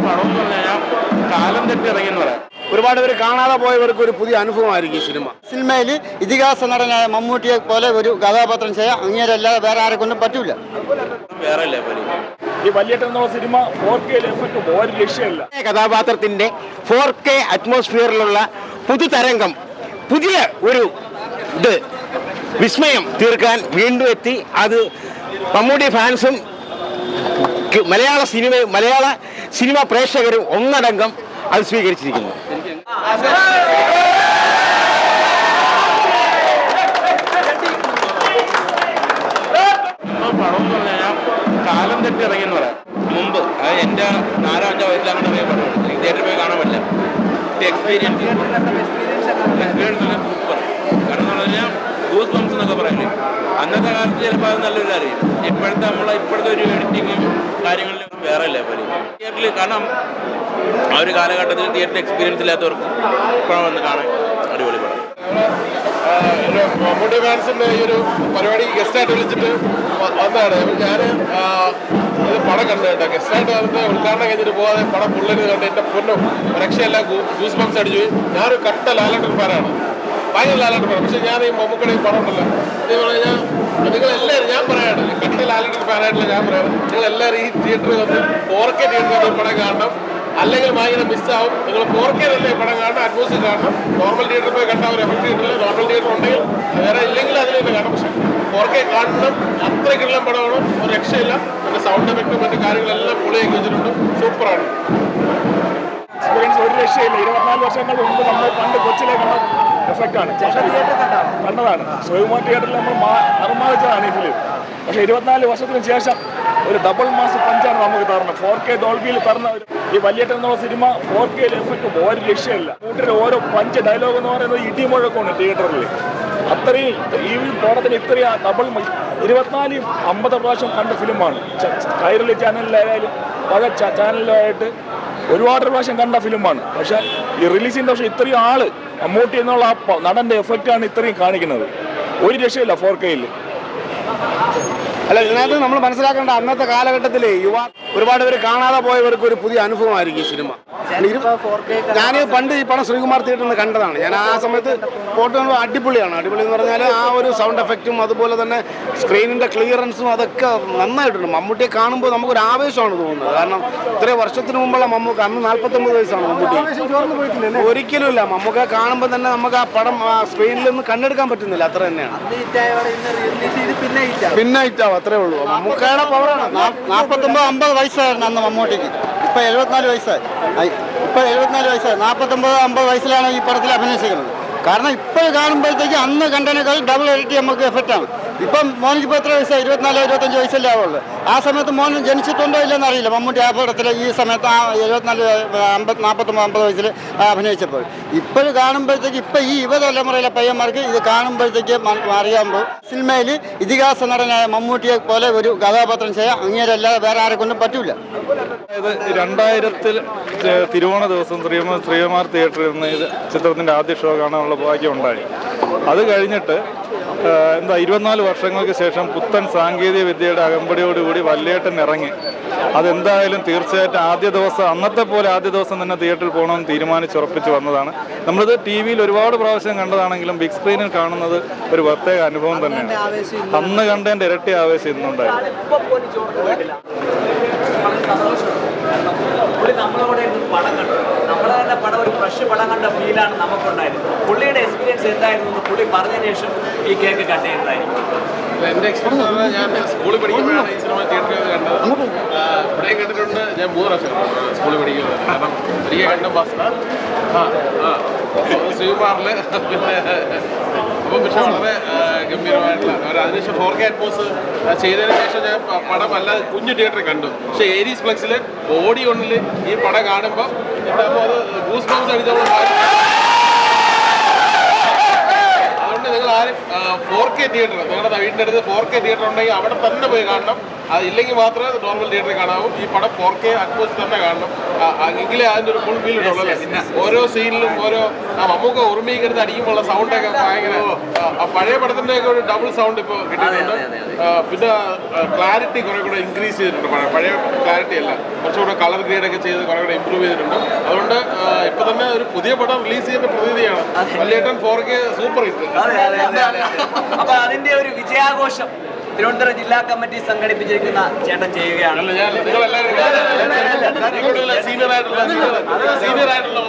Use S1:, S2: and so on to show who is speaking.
S1: പടം എന്ന് പറഞ്ഞാൽ കാലം തെറ്റി ഇറങ്ങിയെന്ന് പറയാം.
S2: ഒരുപാട് പേര് കാണാതെ പോയവർക്ക് ഒരു പുതിയ അനുഭവമായിരിക്കും സിനിമ.
S3: സിനിമയിൽ ഇതിഹാസ നടനായ മമ്മൂട്ടിയെ പോലെ ഒരു കഥാപാത്രം ചെയ്യാൻ അങ്ങനെയല്ലാതെ വേറെ ആരെ കൊണ്ടും പറ്റൂല.
S1: വേറെ
S4: ഈ വല്യേട്ടൻ എന്നുള്ള സിനിമ 4K എഫക്റ്റ് ഒരു രക്ഷയില്ല.
S5: കഥാപാത്രത്തിന്റെ 4K അറ്റ്മോസ്ഫിയറിലുള്ള പുതുതരംഗം, പുതിയ ഒരു വിസ്മയം തീർക്കാൻ വീണ്ടും എത്തി. അത് മമ്മൂട്ടി ഫാൻസും മലയാള സിനിമ പ്രേക്ഷകരും ഒന്നടങ്കം അത് സ്വീകരിച്ചിരിക്കുന്നു.
S1: പടം എന്ന് പറഞ്ഞാൽ കാലം തെറ്റി ഇറങ്ങിയെന്ന് പറയാം. മുമ്പ് അത് എൻ്റെ 4-5 വയസ്സിലാണ് പടം. എനിക്ക് തിയേറ്ററിൽ പോയി കാണാൻ പറ്റില്ല. Experience super. കാരണം എന്ന് പറഞ്ഞാൽ ഗൂസ് ബംസ് എന്നൊക്കെ പറയില്ലേ, അന്നത്തെ കാലത്ത് ചിലപ്പോൾ അത് നല്ലൊരു അറിയും. ഇപ്പോഴത്തെ ഒരു എഡിറ്റിങ്ങും കാര്യങ്ങളിലും വേറെ ലെവല് തിയേറ്ററിൽ. കാരണം ആ ഒരു കാലഘട്ടത്തിൽ തിയേറ്റർ എക്സ്പീരിയൻസ് ഇല്ലാത്തവർക്ക് ഇപ്പോഴും വന്ന് കാണാൻ അടിപൊളി പടം.
S6: മമ്മൂട്ടി ഫാൻസിൻ്റെ ഈ ഒരു പരിപാടി ഗസ്റ്റായിട്ട് വിളിച്ചിട്ട് വന്നതാണ്. ഞാൻ ഇത് പടം കണ്ടു കേട്ടോ. ഗസ്റ്റായിട്ട് വന്നിട്ട് ഉദ്ഘാടനം കഴിഞ്ഞിട്ട് പോകാതെ പടം ഫുള്ളിന് കണ്ട് എൻ്റെ പൊന്നും രക്ഷയെല്ലാം ഗൂസ് ബംസ് അടിച്ചു പോയി. ഞാനൊരു കട്ട ലാലേട്ടൻ ഫാനാണ്, ഭയങ്കര ലാലേട്ടൻ ഫാനാണ്. പക്ഷേ ഞാൻ ഈ മമ്മൂക്കയുടെ ഈ പടം ഉണ്ടല്ലോ, എന്ന് പറഞ്ഞാൽ നിങ്ങളെല്ലാവരും, ഞാൻ പറയാണ് കട്ട ലാലേട്ടൻ ഫാനായിട്ടുള്ള ഞാൻ പറയാണ്, നിങ്ങളെല്ലാവരും ഈ തിയേറ്ററിൽ വന്ന് 4K തിയേറ്ററിൽ വന്ന് പടം കാണണം. അല്ലെങ്കിൽ ഭയങ്കര മിസ്സാവും. നിങ്ങൾ 4K തന്നെ പടം കാണണം, അറ്റ്മോസ്ഫിയർ കാണണം. നോർമൽ തിയേറ്ററിൽ പോയി കണ്ടാൽ ഒരു എഫക്റ്റ് കിട്ടില്ല. നോർമൽ തിയേറ്റർ ഉണ്ടെങ്കിൽ വേറെ ഇല്ലെങ്കിൽ അതിൽ തന്നെ കാണണം. പക്ഷേ 4K കാണണം. അത്രയ്ക്കുള്ള പടമാണ്, ഒരു രക്ഷയില്ല. അതിൻ്റെ സൗണ്ട് എഫക്റ്റും മറ്റു കാര്യങ്ങളെല്ലാം പൊളിയാക്കി വെച്ചിട്ടുണ്ട്. സൂപ്പറാണ്
S4: എക്സ്പീരിയൻസ്, ഒരു രക്ഷയില്ല. 24 വർഷങ്ങൾ മുമ്പ് നമ്മൾ പണ്ട് കൊച്ചിലെ കണ്ട എഫക്റ്റാണ്. കണ്ടതാണ് സ്വയംമാ തിയേറ്ററിൽ നമ്മൾ അറുമാദിച്ചതാണ് ഈ ഫിലിം. പക്ഷേ 24 വർഷത്തിന് ശേഷം ഒരു ഡബിൾ മാസ് പഞ്ചാണ് നമുക്ക് തരണം. 4K ഡോൾബിയിൽ തരുന്ന ഈ വല്യേട്ടൻ എന്നുള്ള സിനിമ 4K എഫക്റ്റ് ഒരു രക്ഷയില്ല. കൂട്ടിൽ ഓരോ പഞ്ച് ഡയലോഗ് എന്ന് പറയുന്നത് ഇടിമുഴക്കമാണ് തിയേറ്ററിൽ. അത്രയും ഈ പടത്തിന് ഇത്രയും ഡബിൾ 24-50 പ്രാവശ്യം കണ്ട ഫിലിമാണ്. കൈരളി ചാനലിലായാലും പല ചാനലിലായിട്ട് ഒരുപാട് പ്രാവശ്യം കണ്ട ഫിലിമാണ്. പക്ഷേ ഈ റിലീസിൻ്റെ പക്ഷേ ഇത്രയും മമ്മൂട്ടി എന്നുള്ള ആ നടൻ്റെ എഫക്റ്റാണ് ഇത്രയും കാണിക്കുന്നത്. ഒരു രക്ഷയില്ല 4Kയിൽ.
S2: അല്ല, ഇതിനകത്ത് നമ്മൾ മനസ്സിലാക്കേണ്ട അന്നത്തെ കാലഘട്ടത്തിൽ ഒരുപാട് പേര് കാണാതെ പോയവർക്ക് ഒരു പുതിയ അനുഭവമായിരിക്കും ഈ സിനിമ. ഞാൻ പണ്ട് ഈ പടം ശ്രീകുമാർ തിയേറ്ററിൽ നിന്ന് കണ്ടതാണ്. ഞാൻ ആ സമയത്ത് ഫോട്ടോ കാണുമ്പോൾ അടിപൊളിയാണ്. അടിപൊളി എന്ന് പറഞ്ഞാൽ ആ ഒരു സൗണ്ട് എഫക്റ്റും അതുപോലെ തന്നെ സ്ക്രീനിൻ്റെ ക്ലിയറൻസും അതൊക്കെ നന്നായിട്ടുണ്ട്. മമ്മൂട്ടിയെ കാണുമ്പോൾ നമുക്കൊരു ആവേശമാണ് തോന്നുന്നത്. കാരണം ഇത്രയും വർഷത്തിന് മുമ്പുള്ള മമ്മൂക്ക, അന്ന് 49 വയസ്സാണ് മമ്മൂട്ടി. ഒരിക്കലുമില്ല, മമ്മൂക്ക കാണുമ്പോൾ തന്നെ നമുക്ക് ആ പടം സ്ക്രീനിൽ നിന്ന് കണ്ടെടുക്കാൻ പറ്റുന്നില്ല. അത്ര തന്നെയാണ്. പിന്നെ ഇറ്റാവും, അത്രേ ഉള്ളൂ. മമ്മൂക്കയുടെ പവറാണ്.
S3: 49-50 വയസ്സായിരുന്നു അന്ന് മമ്മൂട്ടിക്ക്. ഇപ്പം 74 വയസ്സായി. 49-50 വയസ്സിലാണ് ഈ പടത്തിൽ അഭിനയിച്ചിരിക്കുന്നത്. കാരണം ഇപ്പോൾ കാണുമ്പോഴത്തേക്ക് അന്ന് കണ്ടതിനേക്കാൾ ഡബിൾ ഇരട്ടി നമുക്ക് എഫക്റ്റാണ്. ഇപ്പം മോനിക്ക് ഇപ്പോൾ എത്ര വയസ്സായി? 24-25 വയസ്സല്ലേ ആവുള്ളൂ. ആ സമയത്ത് മോൻ ജനിച്ചിട്ടുണ്ടോ ഇല്ലെന്ന് അറിയില്ല. മമ്മൂട്ടി ആ പടത്തിൽ ഈ സമയത്ത് ആ 49-50 വയസ്സിൽ അഭിനയിച്ചപ്പോൾ ഇപ്പോൾ കാണുമ്പോഴത്തേക്ക് ഇപ്പം ഈ യുവതലമുറയിലെ പയ്യന്മാർക്ക് ഇത് കാണുമ്പോഴത്തേക്ക് അറിയാമ്പോൾ സിനിമയിൽ ഇതിഹാസ നടനായ മമ്മൂട്ടിയെ പോലെ ഒരു കഥാപാത്രം ചെയ്യാൻ അങ്ങനെയല്ലാതെ വേറെ ആരെ കൊണ്ടും പറ്റൂല.
S7: ഇത് 2000-ൽ തിരുവോണ ദിവസം ശ്രീകുമാർ തിയേറ്ററിൽ നിന്ന് ഇത് ചിത്രത്തിൻ്റെ ആദ്യ ഷോ കാണാനുള്ള ഭാഗ്യം ഉണ്ടായി. അത് കഴിഞ്ഞിട്ട് 24 വർഷങ്ങൾക്ക് ശേഷം പുത്തൻ സാങ്കേതിക വിദ്യയുടെ അകമ്പടിയോടുകൂടി വല്യേട്ടൻ ഇറങ്ങി. അതെന്തായാലും തീർച്ചയായിട്ടും അന്നത്തെ പോലെ ആദ്യ ദിവസം തന്നെ തിയേറ്ററിൽ പോകണമെന്ന് തീരുമാനിച്ചുറപ്പിച്ച് വന്നതാണ്. നമ്മളിത് TV-യിൽ ഒരുപാട് പ്രാവശ്യം കണ്ടതാണെങ്കിലും ബിഗ് സ്ക്രീനിൽ കാണുന്നത് ഒരു പ്രത്യേക അനുഭവം തന്നെയാണ്. അന്ന് കണ്ടതിൻ്റെ ഇരട്ടി ആവേശം ഇന്നുണ്ടായി.
S8: നമ്മളോടെ പടം കണ്ടു, നമ്മളെ തന്നെ പടം ഒരു ഫ്രഷ് പടം കണ്ട ഫീലാണ് നമുക്കുണ്ടായിരുന്നത്. പുള്ളിയുടെ എക്സ്പീരിയൻസ് എന്തായിരുന്നു പുള്ളി പറഞ്ഞതിന് ശേഷം ഈ കേക്ക് കട്ട് ചെയ്യുന്നതായിരിക്കും?
S6: എൻ്റെ എക്സ്പീരിയൻസ് പറഞ്ഞാൽ ഞാൻ സ്കൂളിൽ പഠിക്കുമ്പോഴാണ് ഈ സിനിമ തിയേറ്ററിൽ കണ്ടത്. ഇവിടെയും കണ്ടിട്ടുണ്ട്. ഞാൻ 3 പ്രാവശ്യം സ്കൂളിൽ പഠിക്കുന്നത്. കാരണം എനിക്ക് കണ്ട ബസ് ശ്രീകുമാറിൽ പിന്നെ അപ്പം പക്ഷേ വളരെ ഗംഭീരമായിട്ടുള്ള അതിനുശേഷം 4K അറ്റ്മോസ് ചെയ്തതിന് ശേഷം ഞാൻ പടം അല്ലാതെ കുഞ്ഞു തിയേറ്ററിൽ കണ്ടു. പക്ഷേ ഏരീസ് ഫ്ലെക്സിൽ ഓഡിയോണിൽ ഈ പടം കാണുമ്പോൾ അപ്പോൾ അത് ഗൂസ് ബംസ് അടിച്ചപ്പോൾ അതുകൊണ്ട് നിങ്ങൾ ആരും 4K തിയേറ്റർ നിങ്ങളുടെ വീടിൻ്റെ അടുത്ത് 4K തിയേറ്റർ ഉണ്ടെങ്കിൽ അവിടെ തന്നെ പോയി കാണണം. അത് ഇല്ലെങ്കിൽ മാത്രമേ നോർമൽ തിയേറ്ററിൽ കാണാവൂ. ഈ പടം 4K അറ്റ്മോസ് തന്നെ കാണണം. എങ്കിലേ അതിൻ്റെ ഒരു ഫുൾ ഫീൽ ഉള്ളൂ. ഓരോ സീനിലും ഓരോ നമുക്ക് ഉറുമിക്കരുത് അടിക്കുമ്പോൾ സൗണ്ടൊക്കെ ഭയങ്കര പഴയ പടത്തിൻ്റെ ഒക്കെ ഒരു ഡബിൾ സൗണ്ട് ഇപ്പോൾ കിട്ടിയിട്ടുണ്ട്. പിന്നെ ക്ലാരിറ്റി കുറെ കൂടെ ഇൻക്രീസ് ചെയ്തിട്ടുണ്ട്. പഴയ ക്ലാരിറ്റി അല്ല, കുറച്ചുകൂടെ കളർ ഗ്രേഡ് ഒക്കെ ചെയ്ത് കുറെ കൂടെ ഇമ്പ്രൂവ് ചെയ്തിട്ടുണ്ട്. അതുകൊണ്ട് ഇപ്പൊ തന്നെ ഒരു പുതിയ പടം റിലീസ് ചെയ്യുന്ന പ്രതീതിയാണ്. വല്യേട്ടൻ 4K സൂപ്പർ ഹിറ്റ്.
S8: അപ്പൊ അതിന്റെ ഒരു വിജയാഘോഷം തിരുവനന്തപുരം ജില്ലാ കമ്മിറ്റി സംഘടിപ്പിച്ചിരിക്കുന്ന ചേട്ടൻ ചെയ്യുകയാണ്.
S6: നിങ്ങളെല്ലാവരും സീനിയർ ആയിട്ടുള്ള